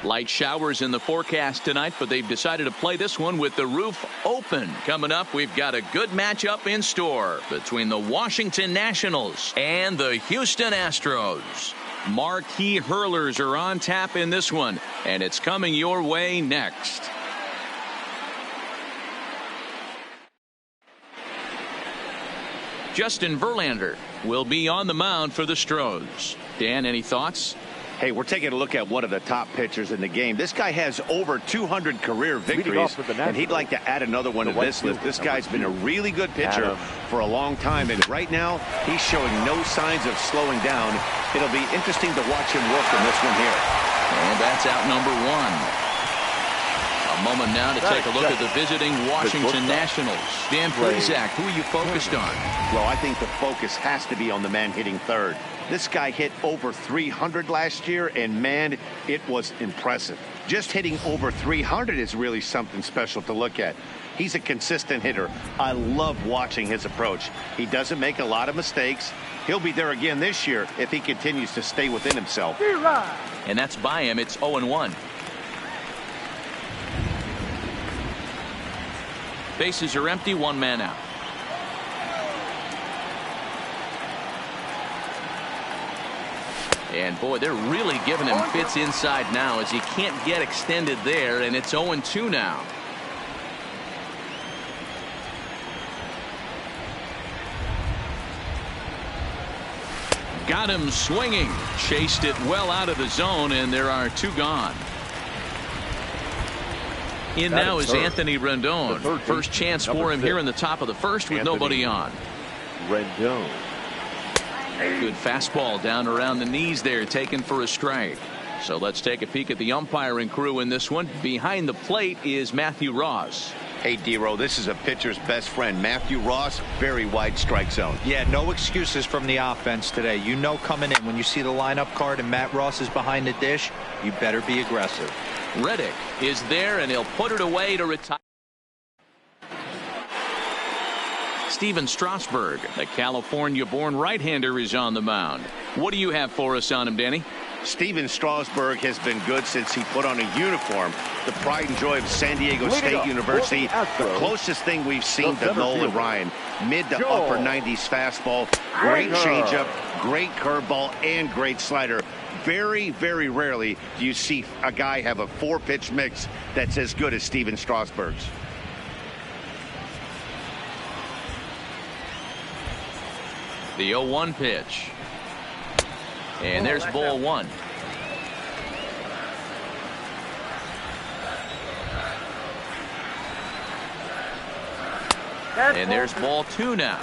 Light showers in the forecast tonight, but they've decided to play this one with the roof open. Coming up, we've got a good matchup in store between the Washington Nationals and the Houston Astros. Marquee hurlers are on tap in this one, and it's coming your way next. Justin Verlander will be on the mound for the Astros. Dan, any thoughts? Hey, we're taking a look at one of the top pitchers in the game. This guy has over 200 career victories, and he'd like to add another one to this list. This guy's been a really good pitcher for a long time, and right now he's showing no signs of slowing down. It'll be interesting to watch him work in this one here. And that's out number one. A moment now to take a look at the visiting Washington Nationals. Dan Plesac, who are you focused on? Well, I think the focus has to be on the man hitting third. This guy hit over 300 last year, and man, it was impressive. Just hitting over 300 is really something special to look at. He's a consistent hitter. I love watching his approach. He doesn't make a lot of mistakes. He'll be there again this year if he continues to stay within himself. And that's by him. It's 0-1. Bases are empty, one man out. And boy, they're really giving him fits inside now as he can't get extended there, and it's 0-2 now. Got him swinging, chased it well out of the zone, and there are two gone. In now is Anthony Rendon. First chance for him here in the top of the first with nobody on. Rendon. Good fastball down around the knees there, taken for a strike. So let's take a peek at the umpiring crew in this one. Behind the plate is Matthew Ross. Hey, D-Row, this is a pitcher's best friend, Matthew Ross. Very wide strike zone. Yeah, no excuses from the offense today. You know coming in when you see the lineup card and Matt Ross is behind the dish, you better be aggressive. Reddick is there, and he'll put it away to retire. Steven Strasburg, the California-born right-hander, is on the mound. What do you have for us on him, Danny? Steven Strasburg has been good since he put on a uniform. The pride and joy of San Diego State University. The closest thing we've seen to Nolan Ryan. Mid to upper 90s fastball. Great changeup, great curveball, and great slider. Very, very rarely do you see a guy have a four-pitch mix that's as good as Steven Strasburg's. The 0-1 pitch. And there's ball one. And there's ball two now.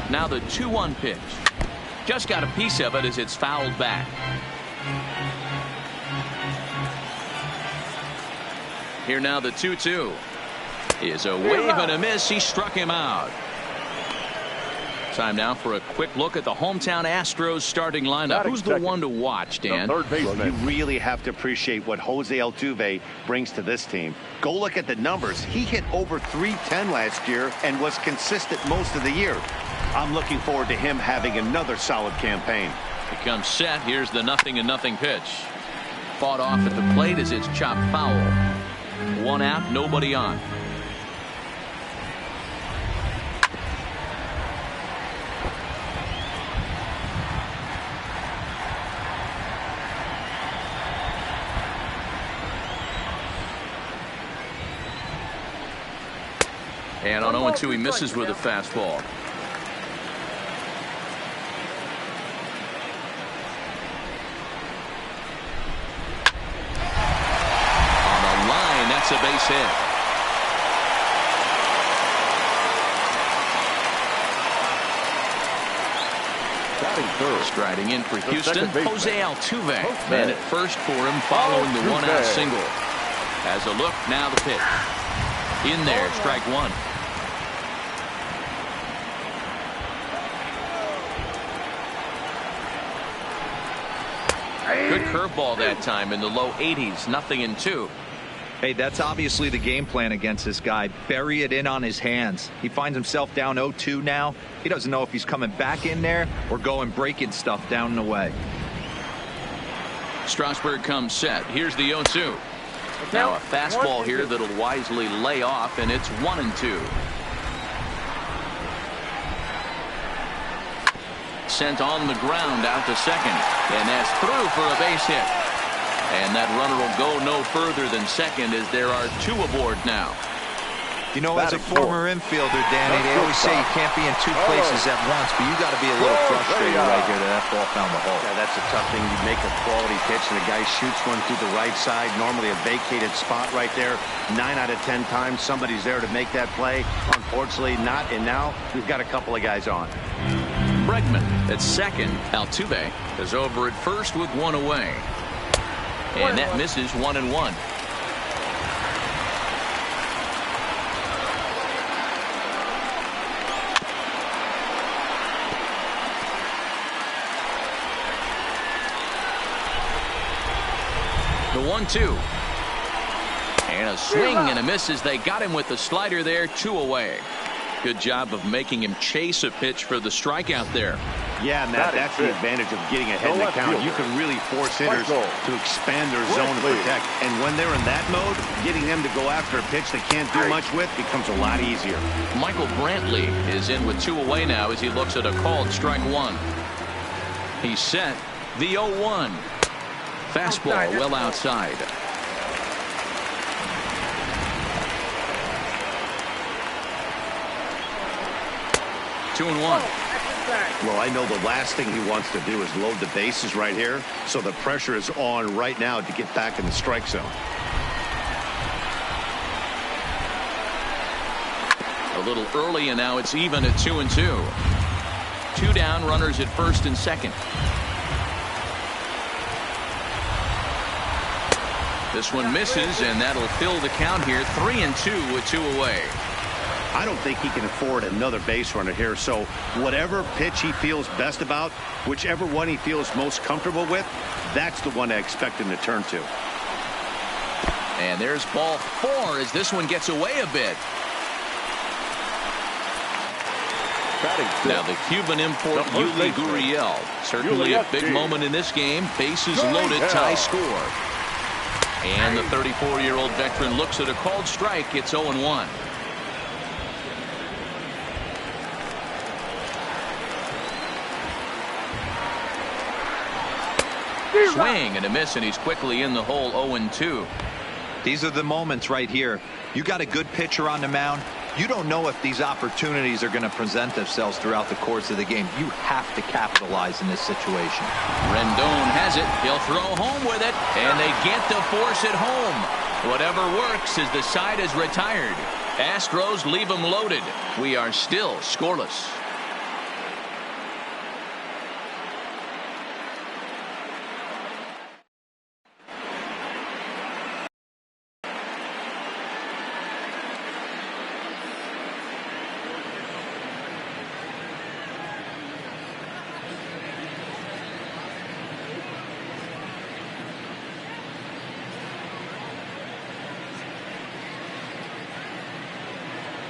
Now the 2-1 pitch. Just got a piece of it as it's fouled back. Here now the 2-2. Is a wave and a miss. He struck him out. Time now for a quick look at the hometown Astros starting lineup. Who's the one to watch, Dan? Well, you really have to appreciate what Jose Altuve brings to this team. Go look at the numbers. He hit over 310 last year and was consistent most of the year. I'm looking forward to him having another solid campaign. He comes set. Here's the 0-0 pitch. Fought off at the plate as it's chopped foul. One out, nobody on. And on 0-2, he misses with a fastball. On the line, that's a base hit. Striding in for Houston, Jose Altuve. Man at first for him following the one-out single. Has a look, now the pitch. In there, strike one. Good curveball that time in the low 80s, 0-2. Hey, that's obviously the game plan against this guy. Bury it in on his hands. He finds himself down 0-2 now. He doesn't know if he's coming back in there or going breaking stuff down and away. Strasburg comes set. Here's the 0-2. Now a fastball here that'll wisely lay off, and it's 1-2. Sent on the ground out to second, and that's through for a base hit. And that runner will go no further than second as there are 2 aboard now. You know, as a former infielder, Danny, they always say you can't be in 2 places at once, but you got to be a little frustrated right here that ball found the hole. Yeah, that's a tough thing. You make a quality pitch and the guy shoots one through the right side, normally a vacated spot right there. 9 out of 10 times somebody's there to make that play. Unfortunately not, and now we've got a couple of guys on. Bregman at second. Altuve is over at first with 1 away. And that misses 1-1. The 1-2. And a swing and a miss as they got him with the slider there. 2 away. Good job of making him chase a pitch for the strikeout there. Yeah, Matt, that's the advantage of getting ahead in the count. You can really force hitters to expand their zone and protect. And when they're in that mode, getting them to go after a pitch they can't do much with becomes a lot easier. Michael Brantley is in with 2 away now as he looks at a called strike 1. He's set. The 0-1. Fastball well outside. Two and 1. Well, I know the last thing he wants to do is load the bases right here, so the pressure is on right now to get back in the strike zone. A little early, and now it's even at 2-2. 2 down, runners at first and second. This one misses, and that'll fill the count here. 3-2 with 2 away. I don't think he can afford another base runner here, so whatever pitch he feels best about, whichever one he feels most comfortable with, that's the one I expect him to turn to. And there's ball 4 as this one gets away a bit. Now the Cuban import Yuli Gurriel. Certainly a big moment in this game. Bases loaded, tie score. And the 34-year-old veteran looks at a called strike. It's 0-1. Swing and a miss, and he's quickly in the hole. 0-2. These are the moments right here. You got a good pitcher on the mound. You don't know if these opportunities are going to present themselves throughout the course of the game. You have to capitalize in this situation. Rendon has it. He'll throw home with it, and they get to force it home. Whatever works as the side is retired. Astros leave them loaded. We are still scoreless.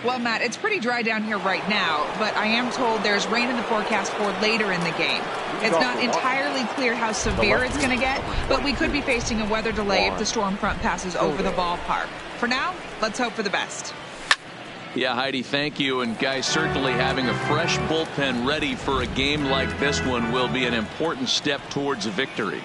Well, Matt, it's pretty dry down here right now, but I am told there's rain in the forecast for later in the game. It's not entirely clear how severe it's going to get, but we could be facing a weather delay if the storm front passes over the ballpark. For now, let's hope for the best. Yeah, Heidi, thank you. And guys, certainly having a fresh bullpen ready for a game like this one will be an important step towards a victory.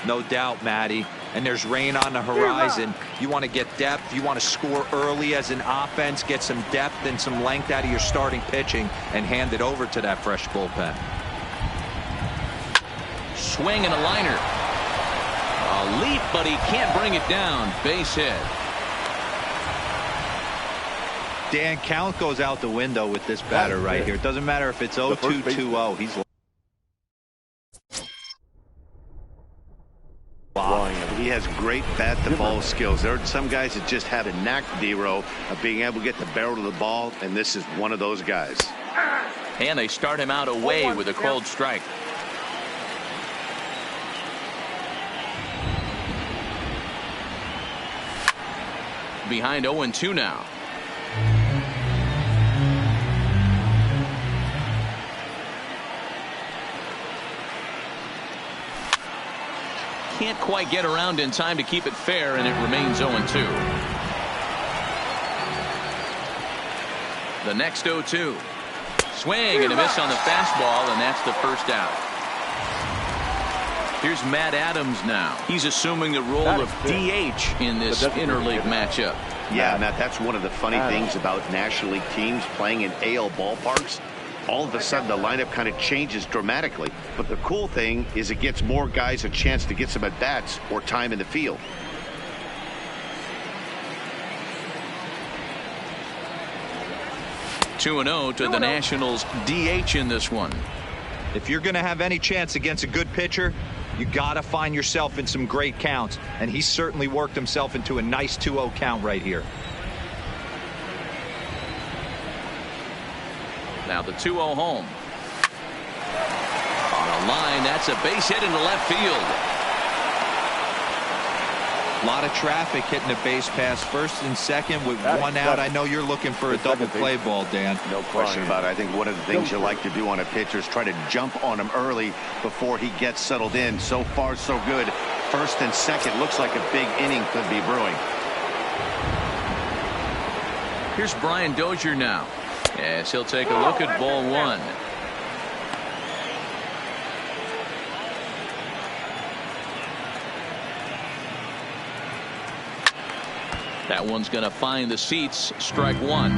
No doubt, Matty. And there's rain on the horizon. You want to get depth. You want to score early as an offense, get some depth and some length out of your starting pitching, and hand it over to that fresh bullpen. Swing and a liner. A leap, but he can't bring it down. Base hit. Dan, count goes out the window with this batter right here. It doesn't matter if it's 0-2, 2-0. He's He has great bat-to-ball skills. There are some guys that just have a knack, D-Row, of being able to get the barrel of the ball, and this is one of those guys. And they start him out away with a called strike. behind 0-2 now. Can't quite get around in time to keep it fair, and it remains 0-2. The next 0-2. Swing and a miss on the fastball, and that's the first out. Here's Matt Adams now. He's assuming the role of DH in this interleague matchup. Yeah, Matt, that's one of the funny things about National League teams playing in AL ballparks. All of a sudden, the lineup kind of changes dramatically. But the cool thing is it gets more guys a chance to get some at-bats or time in the field. (2-0) to the Nationals DH in this one. If you're going to have any chance against a good pitcher, you got to find yourself in some great counts. And he certainly worked himself into a nice 2-0 count right here. Now the 2-0 home. On a line, that's a base hit into left field. A lot of traffic hitting the base pass first and second with one out. I know you're looking for a double play ball, Dan. No question about it. I think one of the things you like to do on a pitcher is try to jump on him early before he gets settled in. So far, so good. First and second looks like a big inning could be brewing. Here's Brian Dozier now. Yes, he'll take a look at ball one. That one's going to find the seats. Strike one.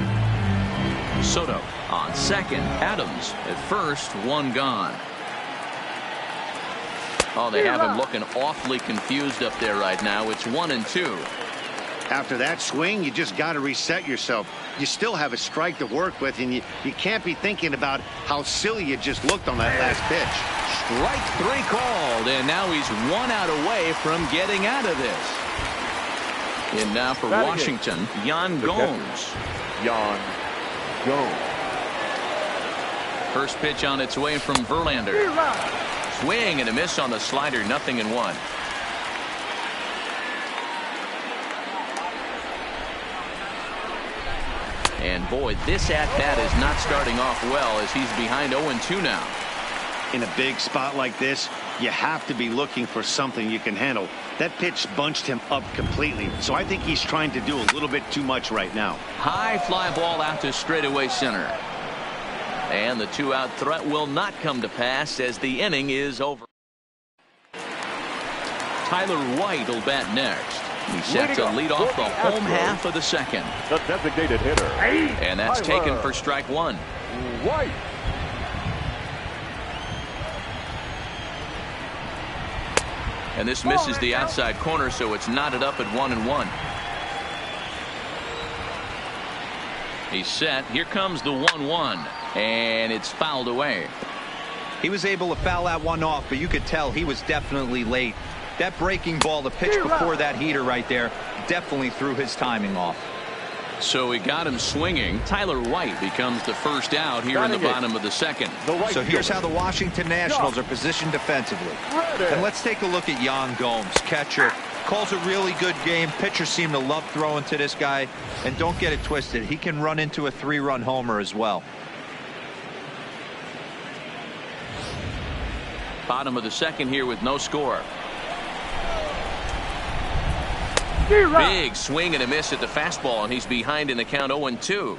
Soto on second. Adams at first. One gone. Oh, they have him looking awfully confused up there right now. It's 1-2. After that swing, you just got to reset yourself. You still have a strike to work with, and you can't be thinking about how silly you just looked on that last pitch. Strike three called, and now he's 1 out away from getting out of this. And now for Washington, Yan Gomes. First pitch on its way from Verlander. Swing and a miss on the slider, 0-1. And boy, this at-bat is not starting off well as he's behind 0-2 now. In a big spot like this, you have to be looking for something you can handle. That pitch bunched him up completely, so I think he's trying to do a little bit too much right now. High fly ball out to straightaway center. And the 2-out threat will not come to pass as the inning is over. Tyler White will bat next. He's set to lead off the home half of the second. The designated hitter. And that's taken for strike one. White. And this misses the outside corner, so it's knotted up at 1-1. He's set. Here comes the 1-1. And it's fouled away. He was able to foul that one off, but you could tell he was definitely late. That breaking ball, the pitch before that heater right there, definitely threw his timing off. So he got him swinging. Tyler White becomes the first out here in the bottom of the second. So here's how the Washington Nationals are positioned defensively. And let's take a look at Yan Gomes, catcher. Calls a really good game. Pitchers seem to love throwing to this guy. And don't get it twisted, he can run into a 3-run homer as well. Bottom of the second here with no score. Big swing and a miss at the fastball, and he's behind in the count 0-2.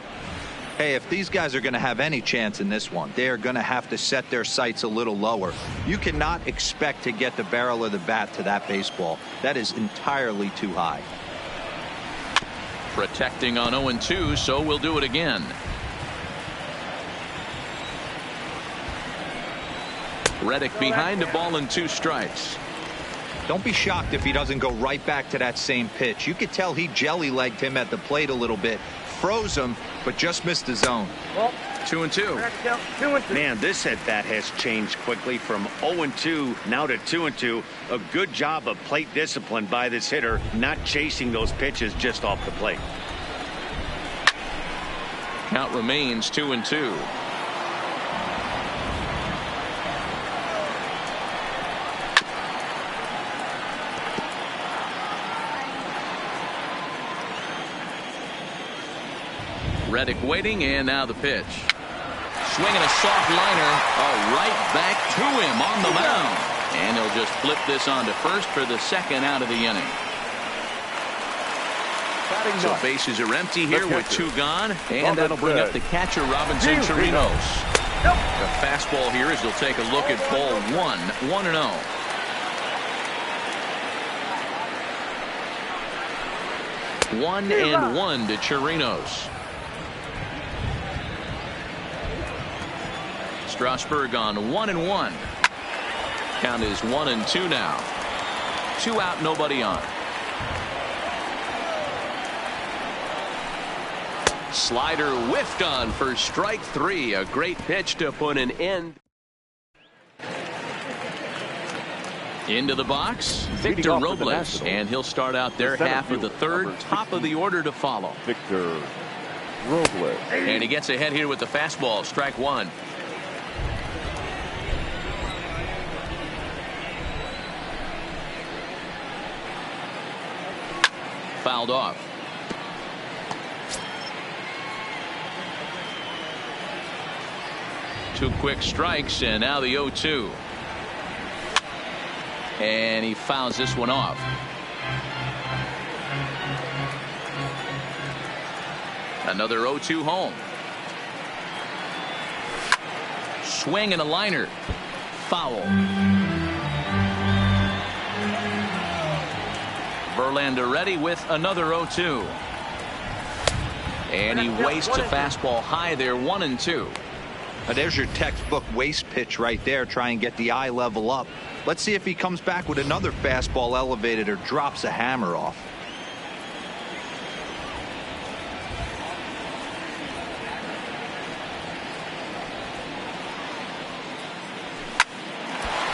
Hey, if these guys are going to have any chance in this one, they are going to have to set their sights a little lower. You cannot expect to get the barrel of the bat to that baseball. That is entirely too high. Protecting on 0-2, so we'll do it again. Reddick behind the ball and 2 strikes. Don't be shocked if he doesn't go right back to that same pitch. You could tell he jelly-legged him at the plate a little bit, froze him, but just missed the zone. 2-2. Man, this at-bat has changed quickly from 0-2 now to 2-2. A good job of plate discipline by this hitter, not chasing those pitches just off the plate. Count remains 2-2. Reddick waiting, and now the pitch. Swinging a soft liner. Right back to him on the mound. And he'll just flip this on to first for the second out of the inning. So bases are empty here with 2 gone. And that'll bring up the catcher, Robinson Chirinos. The fastball here as they'll take a look at ball 1, 1-0. One and 1 to Chirinos. Strasburg on 1-1. Count is 1-2 now. 2 out, nobody on. Slider whiffed on for strike 3. A great pitch to put an end. Into the box, Victor Robles, and he'll start out their half of the third. Top of the order to follow. Victor Robles. And he gets ahead here with the fastball. Strike 1. Fouled off. Two quick strikes, and now the 0-2. And he fouls this one off. Another 0-2 home. Swing and a liner. Foul. Verlander ready with another 0-2. And he wastes a fastball high there, 1-2. There's your textbook waste pitch right there. Try and get the eye level up. Let's see if he comes back with another fastball elevated or drops a hammer off.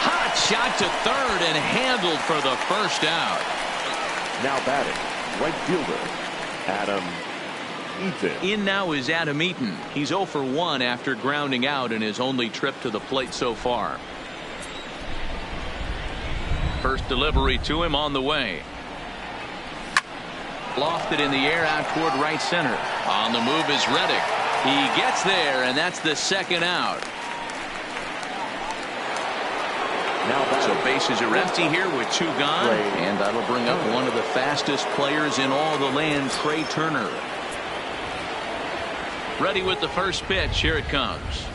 Hot shot to third and handled for the first out. Now batting, right fielder, Adam Eaton. In now is Adam Eaton. He's 0 for 1 after grounding out in his only trip to the plate so far. First delivery to him on the way. Lofted in the air out toward right center. On the move is Reddick. He gets there, and that's the second out. So bases are empty here with 2 gone. And that'll bring up one of the fastest players in all the land, Trey Turner. Ready with the first pitch. Here it comes.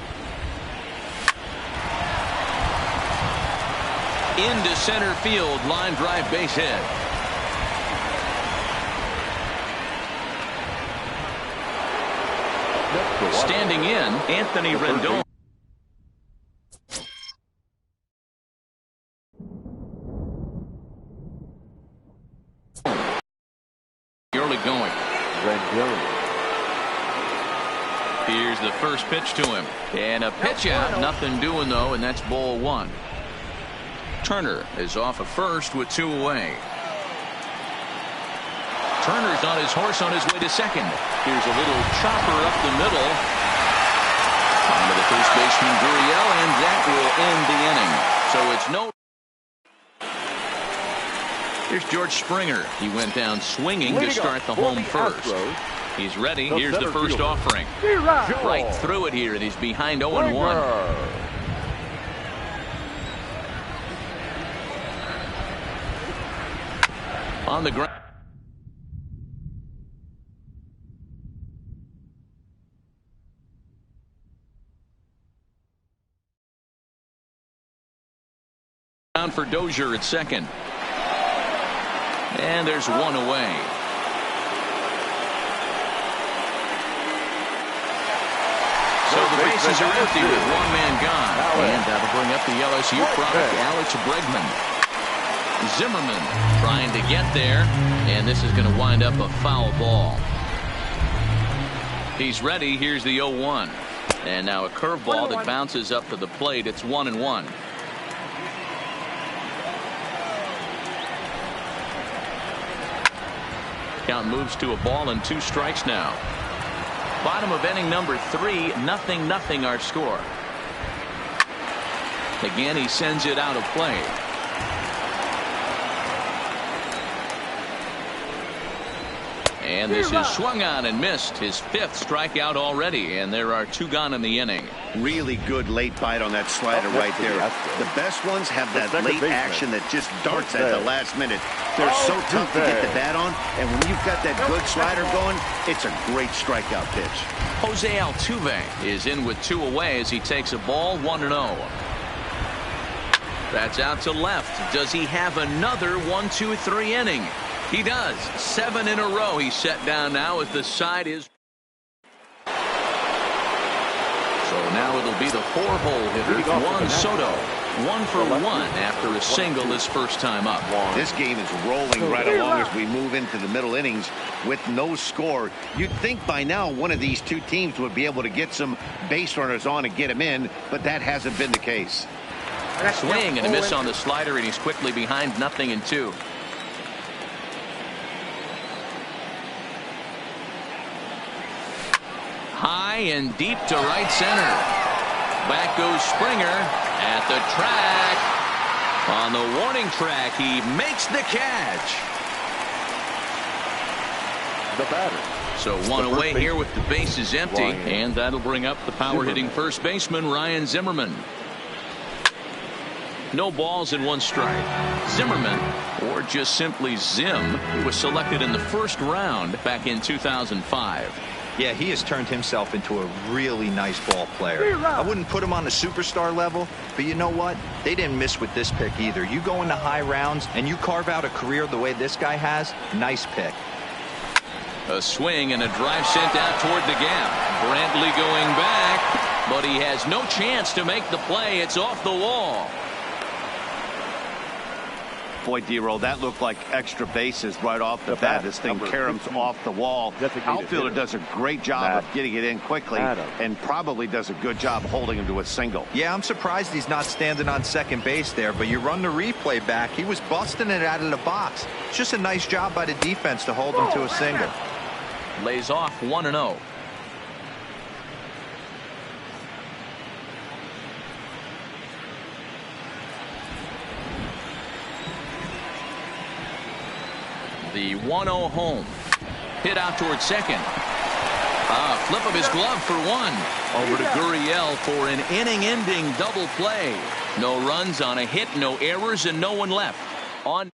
Into center field. Line drive, base hit. Standing in, Anthony Rendon. Early going. Here's the first pitch to him. And a pitch out. Nothing doing, though, and that's ball 1. Turner is off of first with 2 away. Turner's on his horse on his way to second. Here's a little chopper up the middle. On to the first baseman, Gurriel, and that will end the inning. So it's no. Here's George Springer. He went down swinging to start the home first. He's ready. Here's the first offering. Right through it here, and he's behind 0-1. On the ground. Down for Dozier at second. And there's 1 away. So the bases are empty with 1 man gone. And that'll bring up the LSU product, Alex Bregman. Zimmerman trying to get there, and this is going to wind up a foul ball. He's ready. Here's the 0-1. And now a curveball that bounces up to the plate. It's 1-1. Count moves to a ball and 2 strikes now. Bottom of inning number 3, 0-0 our score. Again, he sends it out of play. And this is swung on and missed. His 5th strikeout already, and there are 2 gone in the inning. Really good late bite on that slider right there. The best ones have that late action that just darts at the last minute. They're so tough to get the bat on, and when you've got that good slider going, it's a great strikeout pitch. Jose Altuve is in with 2 away as he takes a ball 1-0. That's out to left. Does he have another 1-2-3 inning? He does. 7 in a row. He's set down now as the side is. So now it'll be the 4-hole hitter, Juan Soto. 1 for 1 after a single his first time up. This game is rolling right along as we move into the middle innings with no score. You'd think by now one of these 2 teams would be able to get some base runners on and get them in, but that hasn't been the case. Swing and a miss on the slider, and he's quickly behind 0-2. High and deep to right center. Back goes Springer at the track. On the warning track, he makes the catch. The batter. So 1 away here with the bases empty, and that'll bring up the power-hitting first baseman, Ryan Zimmerman. No balls and 1 strike. Zimmerman, or just simply Zim, was selected in the first round back in 2005. Yeah, he has turned himself into a really nice ball player. I wouldn't put him on the superstar level, but you know what? They didn't miss with this pick either. You go into high rounds and you carve out a career the way this guy has, nice pick. A swing and a drive sent out toward the gap. Brantley going back, but he has no chance to make the play. It's off the wall. Boy, D-Roll, that looked like extra bases right off the bat. This thing caroms off the wall. Outfielder does a great job of getting it in quickly and probably does a good job holding him to a single. Yeah, I'm surprised he's not standing on second base there, but you run the replay back. He was busting it out of the box. It's just a nice job by the defense to hold him to a single. Lays off 1-0. The 1-0 home. Hit out towards second. Flip of his glove for 1. Over to Gurriel for an inning-ending double play. No runs on a hit, no errors, and no one left. On.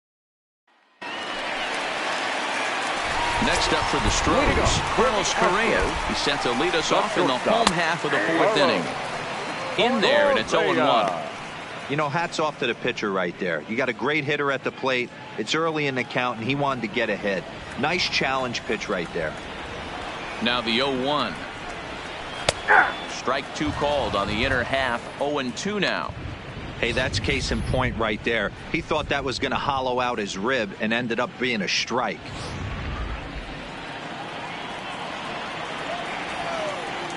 Next up for the Astros, Carlos Correa. He's set to lead us off in the home half of the 4th inning. In there, and it's 0-1. You know, hats off to the pitcher right there. You got a great hitter at the plate. It's early in the count, and he wanted to get ahead. Nice challenge pitch right there. Now the 0-1. Strike 2 called on the inner half. 0-2 now. Hey, that's case in point right there. He thought that was going to hollow out his rib and ended up being a strike.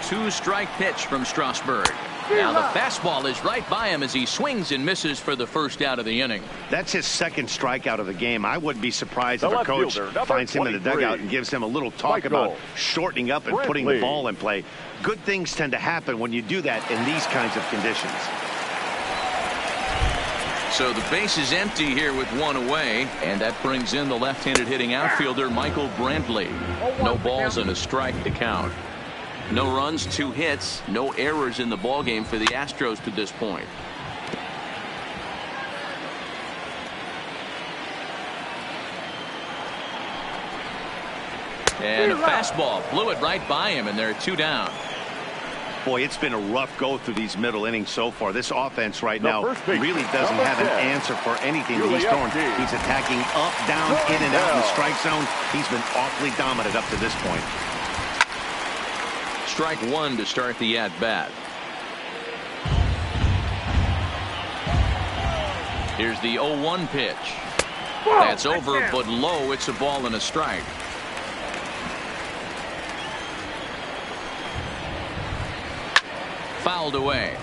2-strike pitch from Strasburg. Now the fastball is right by him as he swings and misses for the first out of the inning. That's his 2nd strikeout of the game. I wouldn't be surprised if a coach finds him in the dugout and gives him a little talk about shortening up and putting the ball in play. Good things tend to happen when you do that in these kinds of conditions. So the base is empty here with 1 away, and that brings in the left-handed hitting outfielder Michael Brantley. No balls and a strike to count. No runs, 2 hits, no errors in the ballgame for the Astros to this point. And a fastball blew it right by him, and there are 2 down. Boy, it's been a rough go through these middle innings so far. This offense right now really doesn't have an answer for anything that he's throwing. He's attacking up, down, in and out in the strike zone. He's been awfully dominant up to this point. Strike 1 to start the at-bat. Here's the 0-1 pitch. That's over, but low. It's a ball and a strike. Fouled away.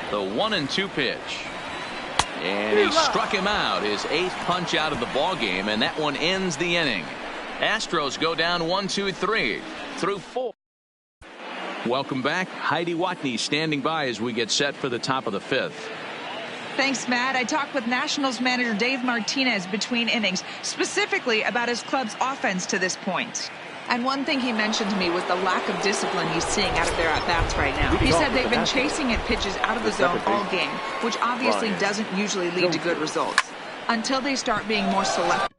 The 1-2 pitch. And he struck him out. His 8th punch out of the ball game, and that one ends the inning. Astros go down 1-2-3 through 4. Welcome back. Heidi Watney standing by as we get set for the top of the 5th. Thanks, Matt. I talked with Nationals manager Dave Martinez between innings, specifically about his club's offense to this point. And one thing he mentioned to me was the lack of discipline he's seeing out of their at-bats right now. He said they've been chasing at pitches out of the zone all game, which obviously doesn't usually lead to good results, until they start being more selective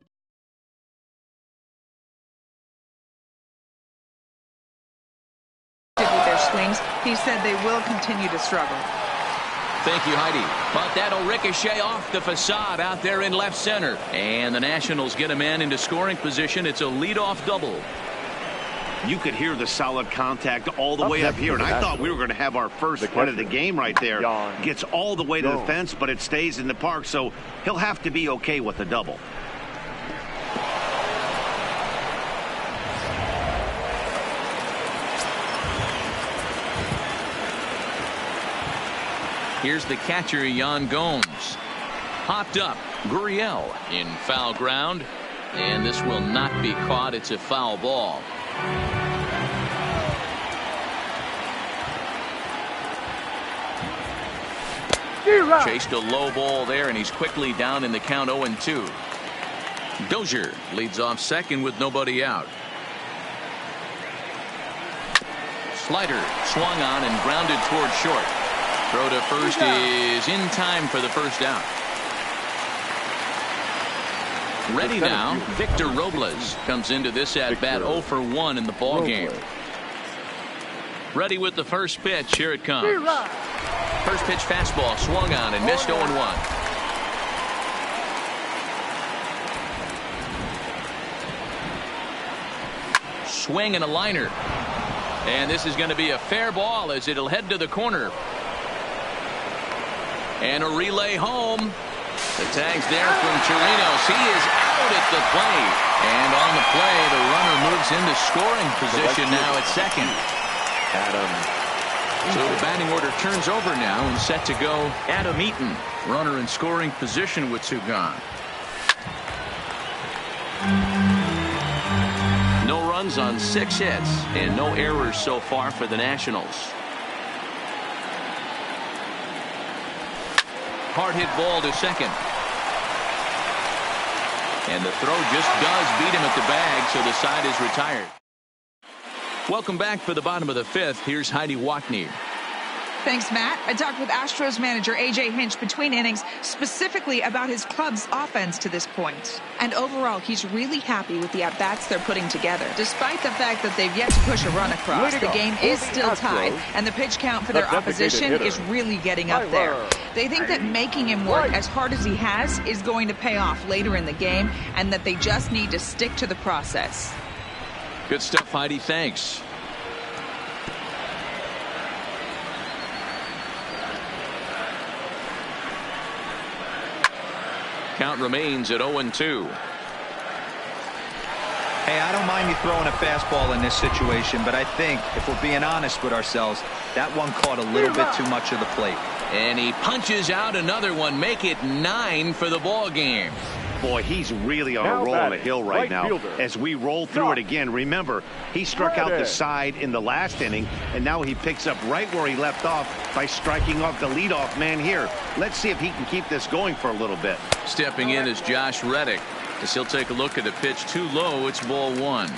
with their swings. He said they will continue to struggle. Thank you, Heidi. But that'll ricochet off the facade out there in left center. And the Nationals get a man into scoring position. It's a leadoff double. You could hear the solid contact all the way up here, and I thought we were going to have our first run of the game right there. Gets all the way to the fence, but it stays in the park, so he'll have to be okay with the double. Here's the catcher, Yan Gomes. Popped up, Gurriel in foul ground, and this will not be caught. It's a foul ball. Chased a low ball there, and he's quickly down in the count 0-2. Dozier leads off second with nobody out. Slider swung on and grounded toward short. Throw to first is in time for the first out. Ready now, Victor Robles comes into this at-bat 0 for 1 in the ball game. Ready with the first pitch. Here it comes. First pitch fastball swung on and missed 0-1. Swing and a liner. And this is going to be a fair ball as it'll head to the corner. And a relay home. The tag's there from Chirinos. He is out at the plate. And on the play, the runner moves into scoring position now at second. So the batting order turns over now and set to go Adam Eaton. Runner in scoring position with two gone. No runs on 6 hits and no errors so far for the Nationals. Hard hit ball to second. And the throw just does beat him at the bag, so the side is retired. Welcome back for the bottom of the 5th. Here's Heidi Watney. Thanks, Matt. I talked with Astros manager A.J. Hinch between innings, specifically about his club's offense to this point. And overall, he's really happy with the at-bats they're putting together. Despite the fact that they've yet to push a run across, the game is still tied, and the pitch count for their opposition is really getting up there. They think that making him work as hard as he has is going to pay off later in the game, and that they just need to stick to the process. Good stuff, Heidi. Thanks. Count remains at 0-2. Hey, I don't mind you throwing a fastball in this situation, but I think if we're being honest with ourselves, that one caught a little bit too much of the plate. And he punches out another one, make it 9 for the ball game. Boy, he's really on a roll on the hill right now. As we roll through it again, remember, he struck out the side in the last inning, and now he picks up right where he left off by striking off the leadoff man here. Let's see if he can keep this going for a little bit. Stepping in is Josh Reddick. As he'll take a look at the pitch too low, it's ball 1.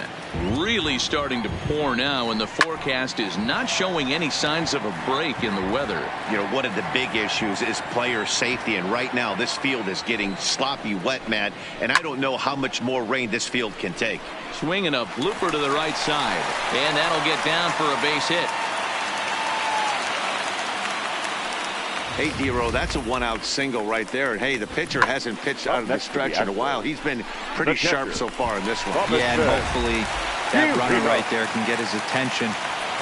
Really starting to pour now, and the forecast is not showing any signs of a break in the weather. You know, one of the big issues is player safety, and right now this field is getting sloppy wet, Matt, and I don't know how much more rain this field can take. Swinging a blooper to the right side, and that'll get down for a base hit. Hey, D-Row, that's a one-out single right there. And, hey, the pitcher hasn't pitched out of the stretch in a while. He's been pretty sharp so far in this one. Yeah, and hopefully that runner right there can get his attention.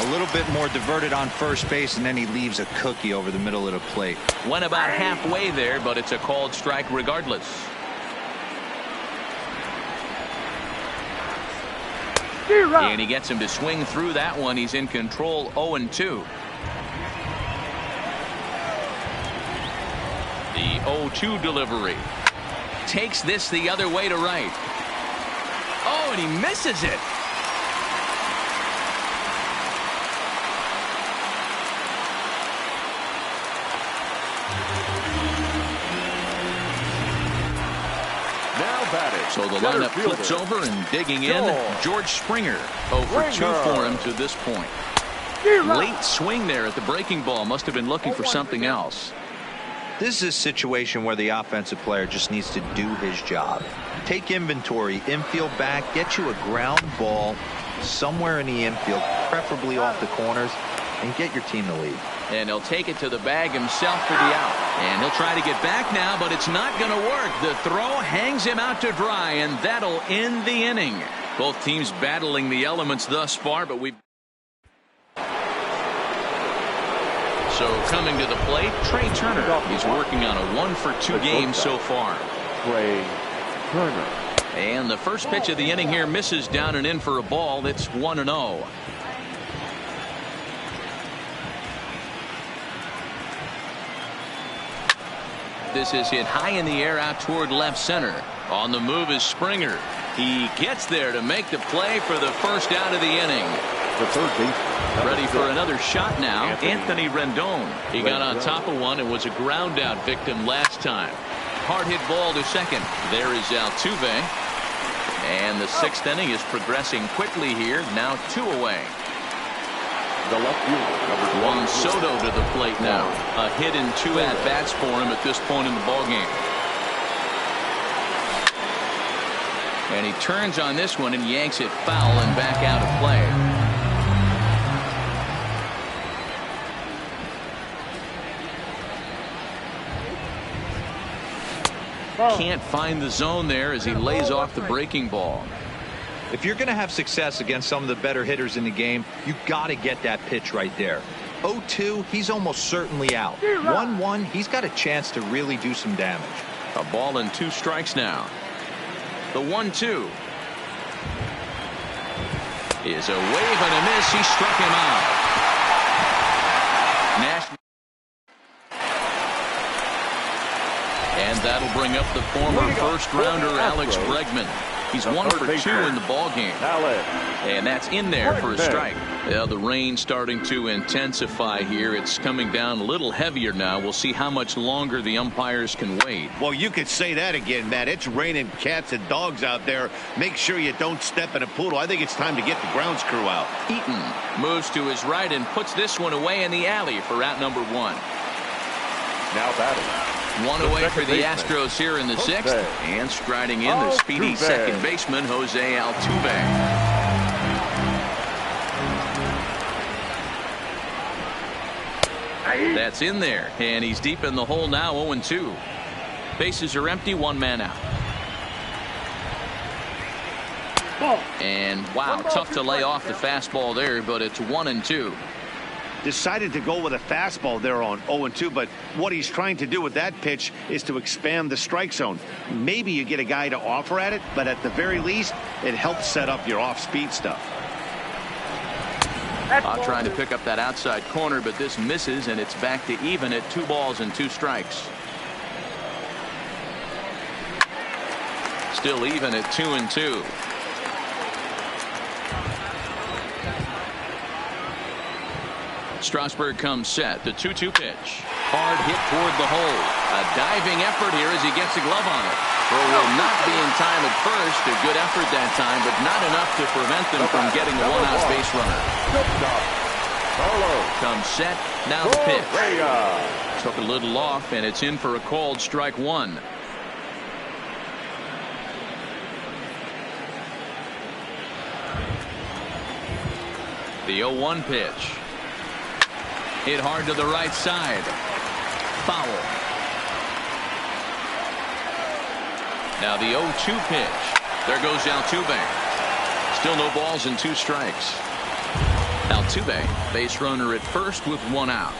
A little bit more diverted on first base, and then he leaves a cookie over the middle of the plate. Went about halfway there, but it's a called strike regardless. And he gets him to swing through that one. He's in control, 0-2. The 0-2 delivery. Takes this the other way to right. Oh, and he misses it. So the lineup flips over and digging in. George Springer. 0 for 2 for him to this point. Late swing there at the breaking ball. Must have been looking for something else. This is a situation where the offensive player just needs to do his job. Take inventory, infield back, get you a ground ball somewhere in the infield, preferably off the corners, and get your team the lead. And he'll take it to the bag himself for the out. And he'll try to get back now, but it's not going to work. The throw hangs him out to dry, and that'll end the inning. Both teams battling the elements thus far, but we've... So coming to the plate, Trey Turner. He's working on a 1 for 2 game so far. Trey Turner. And the first pitch of the inning here misses down and in for a ball. It's 1-0. This is hit high in the air out toward left center. On the move is Springer. He gets there to make the play for the first out of the inning. The third baseman. Ready for another shot now. Anthony Rendon. He got on top of one and was a ground out victim last time. Hard hit ball to second. There is Altuve. And the 6th inning is progressing quickly here. Now 2 away. The left fielder, Juan Soto to the plate now. A hit and 2 at bats for him at this point in the ball game. And he turns on this one and yanks it foul and back out of play. Can't find the zone there as he lays off the breaking ball. If you're going to have success against some of the better hitters in the game, you got to get that pitch right there. 0-2, he's almost certainly out. 1-1, he's got a chance to really do some damage. A ball and 2 strikes now. The 1-2 is a wave and a miss. He struck him out. And that'll bring up the former first-rounder Alex Bregman. He's 1 for 2 in the ball game. And that's in there for a strike. Yeah, the rain starting to intensify here. It's coming down a little heavier now. We'll see how much longer the umpires can wait. Well, you could say that again, Matt. It's raining cats and dogs out there. Make sure you don't step in a poodle. I think it's time to get the grounds crew out. Eaton moves to his right and puts this one away in the alley for out number 1. now batting. 1 away for the Astros here in the 6th. And striding in the speedy second baseman, Jose Altuve. That's in there. And he's deep in the hole now, 0-2. Bases are empty, 1 man out. And wow, tough to lay off the fastball there, but it's 1-2. Decided to go with a fastball there on 0-2, but what he's trying to do with that pitch is to expand the strike zone. Maybe you get a guy to offer at it, but at the very least, it helps set up your off-speed stuff. Trying to pick up that outside corner, but this misses, and it's back to even at 2 balls and 2 strikes. Still even at 2-2. Strasburg comes set. The 2-2 pitch. Hard hit toward the hole. A diving effort here as he gets a glove on it. Throw will not be in time at first. A good effort that time, but not enough to prevent them from getting a 1-out base runner. Comes set. Now the pitch. Took a little off, and it's in for a called strike 1. The 0-1 pitch. Hit hard to the right side. Foul. Now the 0-2 pitch. There goes Altuve. Still no balls and 2 strikes. Altuve, base runner at first with 1 out.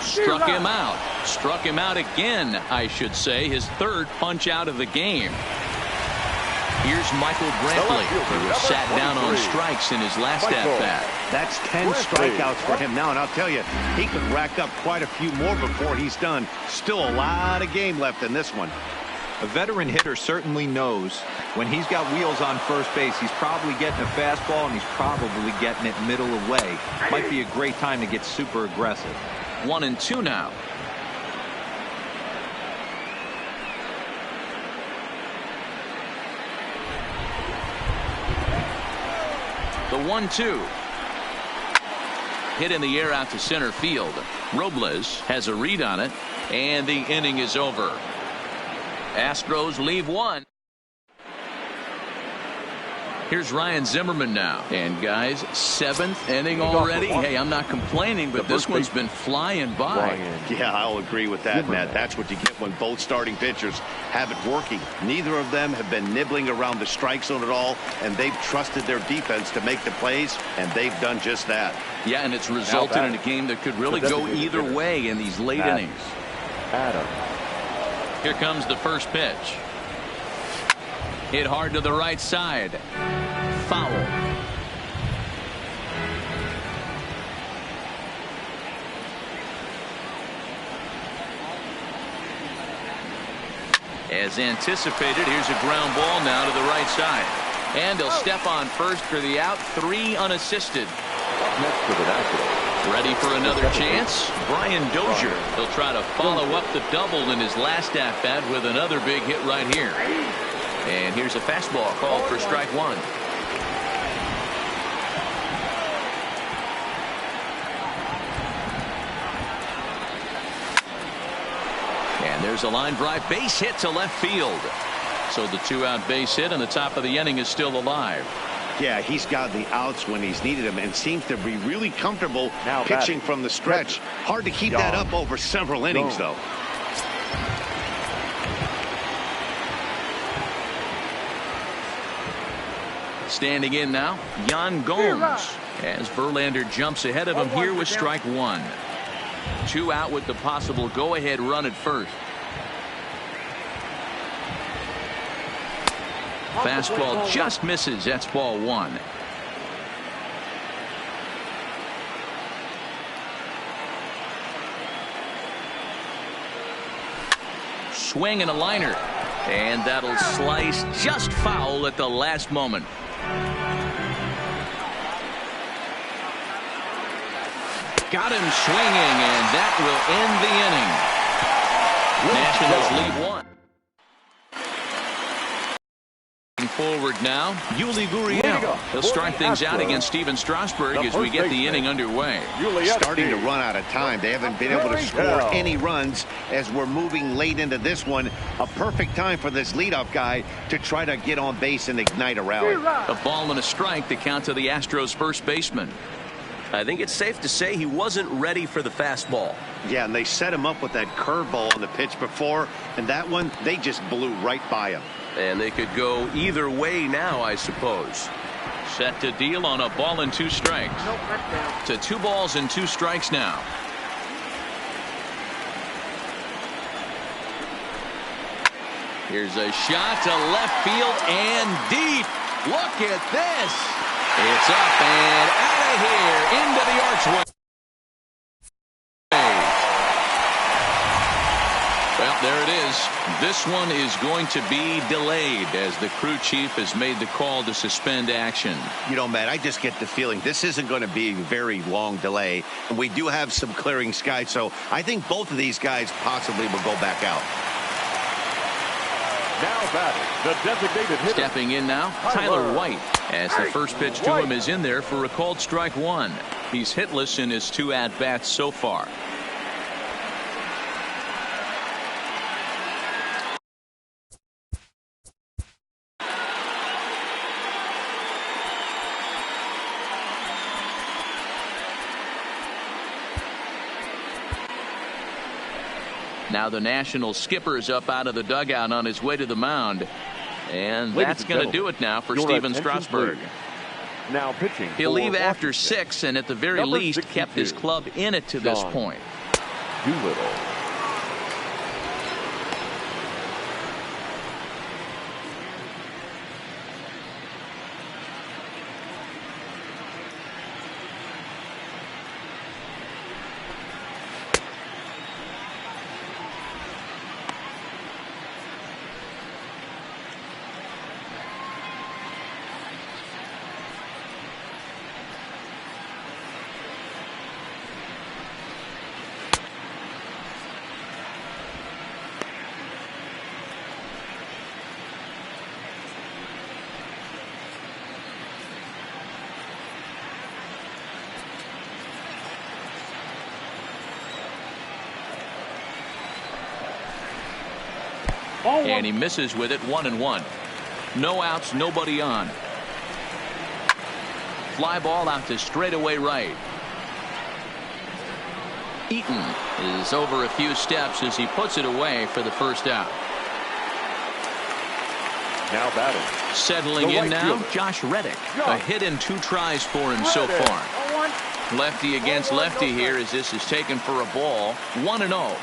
Struck him out. Struck him out again, I should say. His 3rd punch out of the game. Here's Michael Brantley, who was sat down on strikes in his last at-bat. That's 10 strikeouts for him now, and I'll tell you, he could rack up quite a few more before he's done. Still a lot of game left in this one. A veteran hitter certainly knows when he's got wheels on first base, he's probably getting a fastball, and he's probably getting it middle away. Might be a great time to get super aggressive. 1-2 now. 1-2. Hit in the air out to center field. Robles has a read on it, and the inning is over. Astros leave one. Here's Ryan Zimmerman now. And guys, 7th inning already. Hey, I'm not complaining, but this one's been flying by. Yeah, I'll agree with that, Matt. That's what you get when both starting pitchers have it working. Neither of them have been nibbling around the strike zone at all, and they've trusted their defense to make the plays, and they've done just that. Yeah, and it's resulted in a game that could really go either way in these late innings. Here comes the first pitch. Hit hard to the right side. Foul. As anticipated, here's a ground ball now to the right side. And he'll step on first for the out. 3 unassisted. Next for the Nationals. Ready for another chance? Brian Dozier. He'll try to follow up the double in his last at-bat with another big hit right here. And here's a fastball called for strike 1. And there's a line drive base hit to left field. So the 2-out base hit and the top of the inning is still alive. Yeah, he's got the outs when he's needed them and seems to be really comfortable pitching from the stretch. Hard to keep that up over several innings, though. Standing in now, Yan Gomes, as Verlander jumps ahead of him here with strike 1. 2 out with the possible go-ahead run at first. Fastball just misses. That's ball 1. Swing and a liner. And that'll slice just foul at the last moment. Got him swinging, and that will end the inning. Nationals lead 1. Forward now, Yuli Gurriel. He'll start things out against Steven Strasburg as we get the inning underway. Starting to run out of time. They haven't been able to score any runs as we're moving late into this one. A perfect time for this leadoff guy to try to get on base and ignite a rally. A ball and a strike to count to the Astros first baseman. I think it's safe to say he wasn't ready for the fastball. Yeah, and they set him up with that curveball on the pitch before, and that one, they just blew right by him. And they could go either way now, I suppose. Set to deal on a ball and 2 strikes. To 2 balls and 2 strikes now. Here's a shot to left field and deep. Look at this. It's up and out of here into the archway. Well, there it is. This one is going to be delayed as the crew chief has made the call to suspend action. You know, Matt, I just get the feeling this isn't going to be a very long delay. And we do have some clearing skies, so I think both of these guys possibly will go back out. Now batting, the designated hitter. Stepping in now, Tyler White, as the first pitch to him is in there for a called strike 1. He's hitless in his 2 at-bats so far. Now the National skipper is up out of the dugout on his way to the mound. And that's going to do it now for Steven Strasburg. Now pitching. He'll leave after 6 and at the very least kept his club in it to this point. Doolittle. And he misses with it. 1-1. No outs, nobody on. Fly ball out to straightaway right. Eaton is over a few steps as he puts it away for the first out. Now batting. Settling in now, Josh Reddick. A hit in 2 tries for him so far. Lefty against lefty here as this is taken for a ball. 1-0.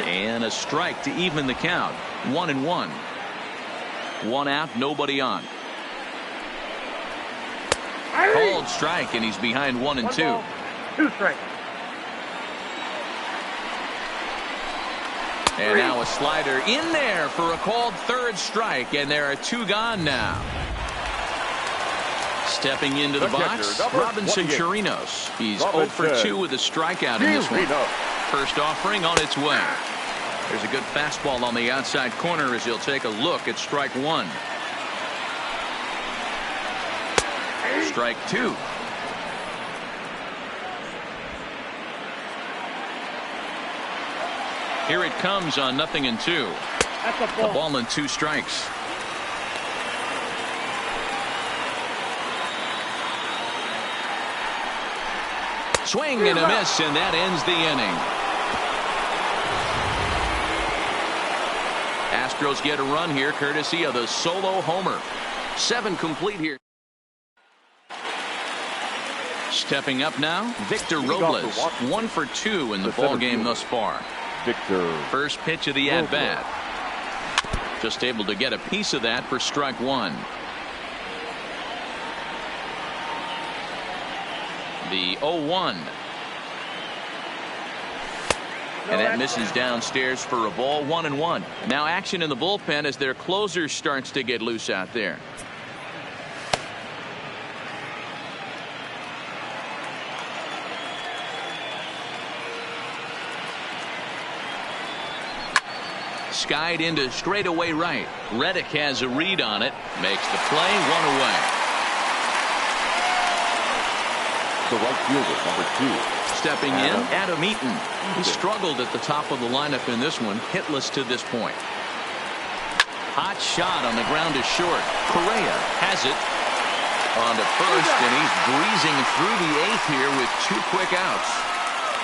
And a strike to even the count. 1-1. 1 out, nobody on. Called strike, and he's behind 1-2. 2 strikes. And now a slider in there for a called 3rd strike, and there are 2 gone now. Stepping into the box, Robinson Chirinos. He's 0 for 2 with a strikeout in this one. First offering on its way. There's a good fastball on the outside corner as he'll take a look at strike 1. Strike 2. Here it comes on 0-2. The ball and 2 strikes. Swing and a miss, and that ends the inning. Astros get a run here courtesy of the solo homer. 7 complete here. Stepping up now, Victor Robles. 1 for 2 in the ball game thus far. Victor. First pitch of the at-bat. Just able to get a piece of that for strike 1. The 0-1. And that misses downstairs for a ball. 1-1. Now action in the bullpen as their closer starts to get loose out there. Skied into straightaway right. Reddick has a read on it. Makes the play. 1 away. The right fielder, number 2. Stepping in, Adam Eaton. He struggled at the top of the lineup in this one. Hitless to this point. Hot shot on the ground is short. Correa has it on to first, and he's breezing through the 8th here with 2 quick outs.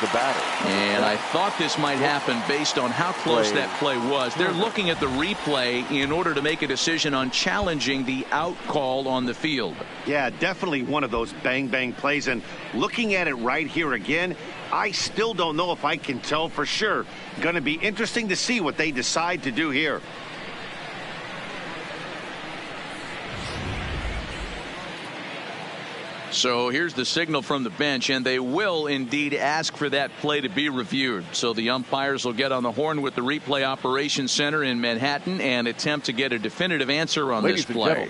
The batter. And I thought this might happen based on how close that play was. They're looking at the replay in order to make a decision on challenging the out call on the field. Yeah, definitely one of those bang plays, and looking at it right here again, I still don't know if I can tell for sure. Going to be interesting to see what they decide to do here. So here's the signal from the bench, and they will indeed ask for that play to be reviewed. So the umpires will get on the horn with the replay operations center in Manhattan and attempt to get a definitive answer on this play.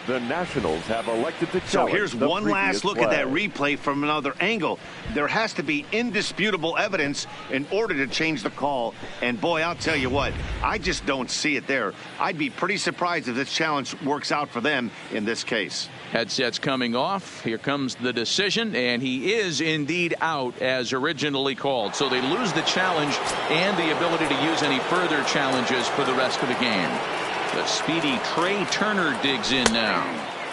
The Nationals have elected to challenge. So here's one last look at that replay from another angle. There has to be indisputable evidence in order to change the call. And boy, I'll tell you what, I just don't see it there. I'd be pretty surprised if this challenge works out for them in this case. Headsets coming off. Here comes the decision, and he is indeed out as originally called. So they lose the challenge and the ability to use any further challenges for the rest of the game. The speedy Trey Turner digs in now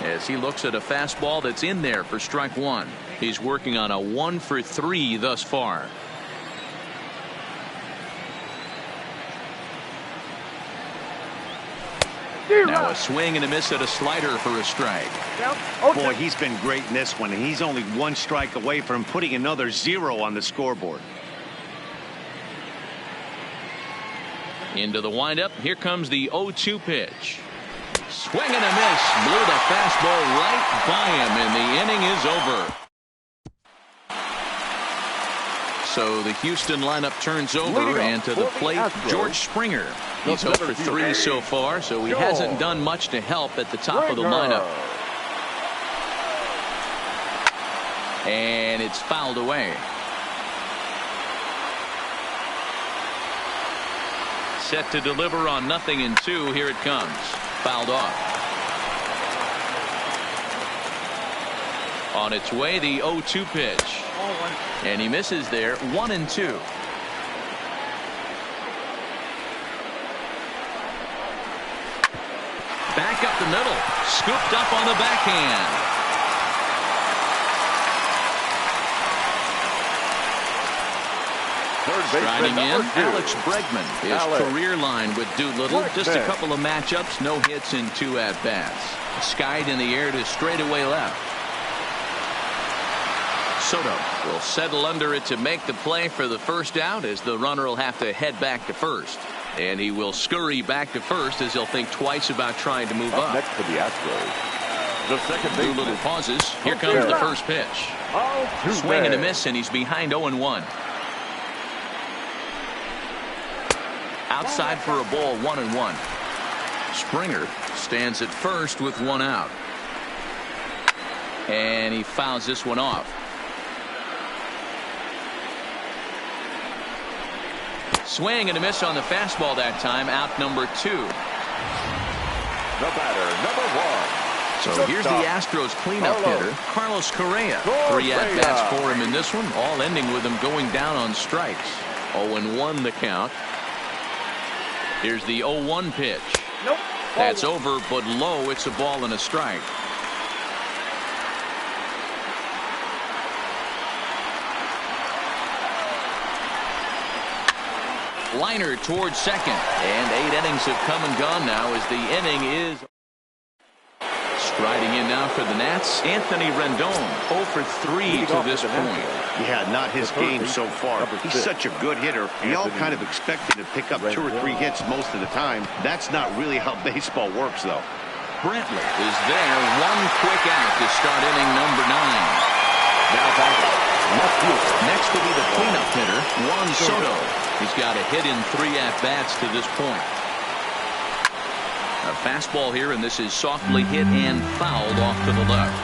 as he looks at a fastball that's in there for strike 1. He's working on a 1 for 3 thus far. Now a swing and a miss at a slider for a strike. Boy, he's been great in this one, and he's only 1 strike away from putting another 0 on the scoreboard. Into the windup. Here comes the 0-2 pitch. Swing and a miss. Blew the fastball right by him, and the inning is over. So the Houston lineup turns over, and to the plate, George Springer. He's 0 for 3 so far, so he hasn't done much to help at the top of the lineup. And it's fouled away. Set to deliver on 0-2. Here it comes. Fouled off. On its way, the 0-2 pitch. And he misses there. 1-2. the middle. Scooped up on the backhand. Striding in, Alex Bregman. His career line with Doolittle. Just a couple of matchups, no hits in 2 at-bats. Skied in the air to straightaway left. Soto will settle under it to make the play for the first out, as the runner will have to head back to first. And he will scurry back to first, as he'll think twice about trying to move up. Next for the Astros, the second baseman. Doolittle pauses. Here comes the first pitch. Swing and a miss, and he's behind 0-1. Outside for a ball, 1-1. Springer stands at first with 1 out. And he fouls this one off. Swing and a miss on the fastball that time. Out number 2. The batter, number 1. So here's the Astros cleanup hitter, Carlos Correa. 3 at-bats for him in this one, all ending with him going down on strikes. 0-1 the count. Here's the 0-1 pitch. Nope. That's over, but low. It's a ball and a strike. Liner towards second. And 8 innings have come and gone now, as the inning is. Striding in now for the Nats, Anthony Rendon, 0 for 3 to this point. Yeah, not his game so far. He's such a good hitter. We all kind of expect him to pick up 2 or 3 hits most of the time. That's not really how baseball works, though. Brantley is there. 1 quick out to start inning number 9. Now back. Next will be the cleanup hitter, Juan Soto. He's got a hit in 3 at-bats to this point. A fastball here, and this is softly hit and fouled off to the left.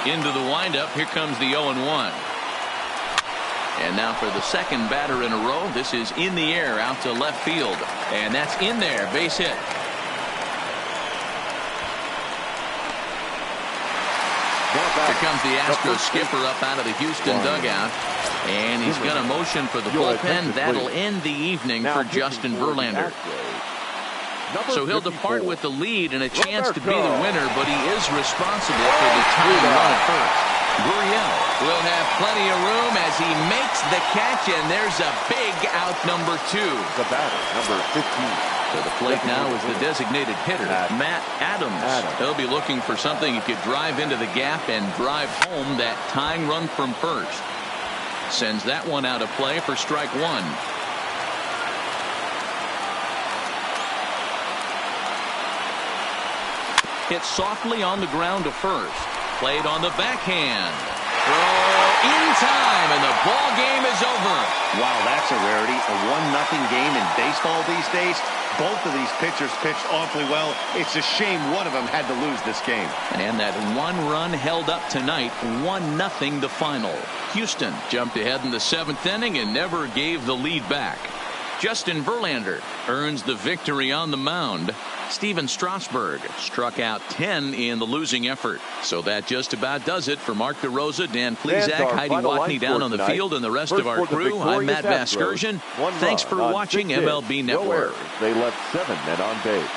Into the windup. Here comes the 0-1. And now for the second batter in a row. This is in the air out to left field. And that's in there. Base hit. Here comes the Astros skipper up out of the Houston dugout. And he's going to motion for the bullpen. That'll end the evening for Justin Verlander. So he'll depart with the lead and a chance to be the winner, but he is responsible for the tying run at first. Gurriel will have plenty of room as he makes the catch, and there's a big out number 2. The batter, number 15. To the plate now is the designated hitter, Matt Adams. He'll be looking for something he could drive into the gap and drive home that tying run from first. Sends that one out of play for strike 1. Hit softly on the ground to first. Played on the backhand. Throw in time, and the ball game is over. Wow, that's a rarity. A 1-0 game in baseball these days. Both of these pitchers pitched awfully well. It's a shame one of them had to lose this game. And that 1 run held up tonight. 1-0 the final. Houston jumped ahead in the 7th inning and never gave the lead back. Justin Verlander earns the victory on the mound. Steven Strasburg struck out 10 in the losing effort. So that just about does it for Mark DeRosa, Dan Plesac, Heidi Watney down on the field, and the rest of our crew. I'm Matt Vasgersian. Thanks for watching MLB Network. They left 7 men on base.